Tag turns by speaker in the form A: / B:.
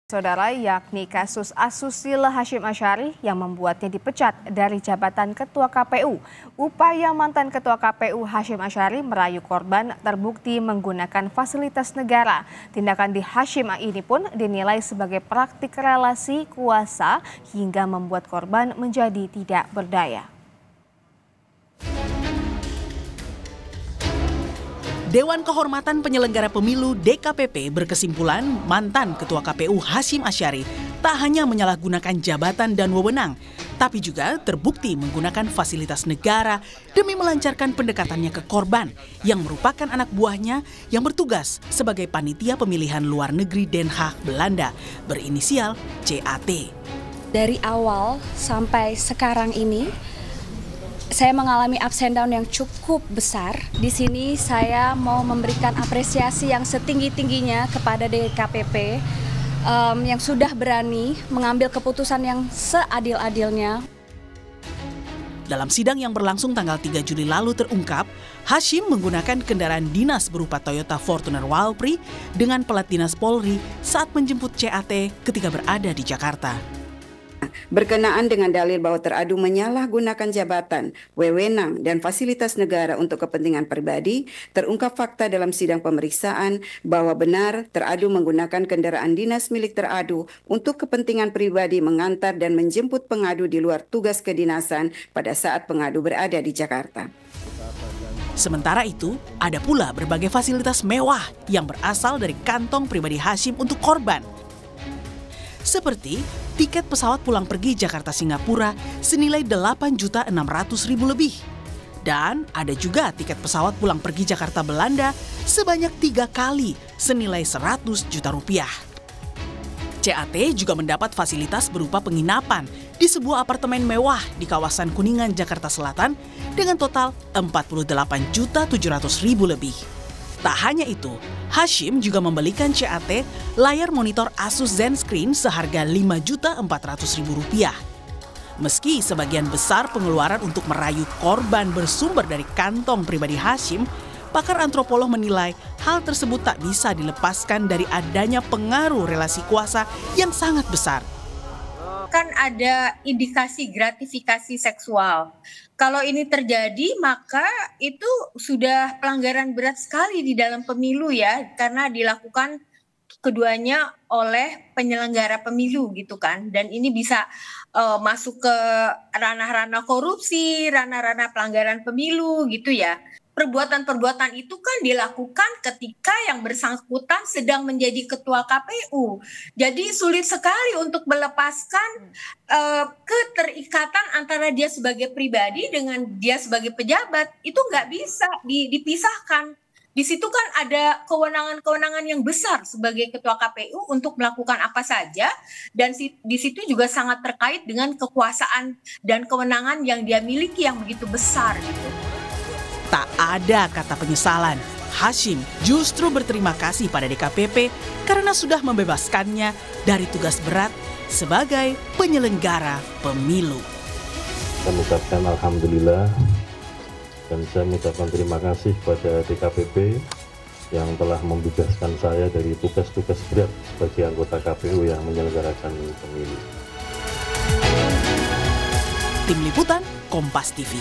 A: Saudara, yakni kasus asusila Hasyim Asyari yang membuatnya dipecat dari jabatan Ketua KPU. Upaya mantan Ketua KPU Hasyim Asyari merayu korban terbukti menggunakan fasilitas negara. Tindakan di Hasyim ini pun dinilai sebagai praktik relasi kuasa hingga membuat korban menjadi tidak berdaya.
B: Dewan Kehormatan Penyelenggara Pemilu DKPP berkesimpulan mantan Ketua KPU Hasyim Asyari tak hanya menyalahgunakan jabatan dan wewenang, tapi juga terbukti menggunakan fasilitas negara demi melancarkan pendekatannya ke korban yang merupakan anak buahnya yang bertugas sebagai panitia pemilihan luar negeri Den Haag, Belanda, berinisial CAT.
C: Dari awal sampai sekarang ini, saya mengalami ups and down yang cukup besar. Di sini saya mau memberikan apresiasi yang setinggi-tingginya kepada DKPP yang sudah berani mengambil keputusan yang seadil-adilnya.
B: Dalam sidang yang berlangsung tanggal 3 Juli lalu terungkap, Hasyim menggunakan kendaraan dinas berupa Toyota Fortuner Walpri dengan plat dinas Polri saat menjemput CAT ketika berada di Jakarta.
D: Berkenaan dengan dalil bahwa teradu menyalahgunakan jabatan, wewenang, dan fasilitas negara untuk kepentingan pribadi, terungkap fakta dalam sidang pemeriksaan bahwa benar teradu menggunakan kendaraan dinas milik teradu untuk kepentingan pribadi mengantar dan menjemput pengadu di luar tugas kedinasan pada saat pengadu berada di Jakarta.
B: Sementara itu, ada pula berbagai fasilitas mewah yang berasal dari kantong pribadi Hasyim untuk korban. Seperti tiket pesawat pulang pergi Jakarta-Singapura senilai 8.600.000 lebih. Dan ada juga tiket pesawat pulang pergi Jakarta-Belanda sebanyak 3 kali senilai 100 juta rupiah. CAT juga mendapat fasilitas berupa penginapan di sebuah apartemen mewah di kawasan Kuningan, Jakarta Selatan dengan total 48.700.000 lebih. Tak hanya itu, Hasyim juga membelikan CAT layar monitor Asus ZenScreen seharga Rp5.400.000. Meski sebagian besar pengeluaran untuk merayu korban bersumber dari kantong pribadi Hasyim, pakar antropolog menilai hal tersebut tak bisa dilepaskan dari adanya pengaruh relasi kuasa yang sangat besar.
E: Kan ada indikasi gratifikasi seksual. Kalau ini terjadi, maka itu sudah pelanggaran berat sekali di dalam pemilu ya, karena dilakukan keduanya oleh penyelenggara pemilu gitu kan. Dan ini bisa masuk ke ranah-ranah korupsi, ranah-ranah pelanggaran pemilu gitu ya. Perbuatan-perbuatan itu kan dilakukan ketika yang bersangkutan sedang menjadi ketua KPU. Jadi sulit sekali untuk melepaskan keterikatan antara dia sebagai pribadi dengan dia sebagai pejabat. Itu nggak bisa dipisahkan. Di situ kan ada kewenangan-kewenangan yang besar sebagai ketua KPU untuk melakukan apa saja. Dan di situ juga sangat terkait dengan kekuasaan dan kewenangan yang dia miliki yang begitu besar gitu.
B: Tak ada kata penyesalan. Hasyim justru berterima kasih pada DKPP karena sudah membebaskannya dari tugas berat sebagai penyelenggara pemilu.
F: Saya mengucapkan alhamdulillah dan saya mengucapkan terima kasih pada DKPP yang telah membebaskan saya dari tugas-tugas berat sebagai anggota KPU yang menyelenggarakan pemilu.
B: Tim Liputan Kompas TV.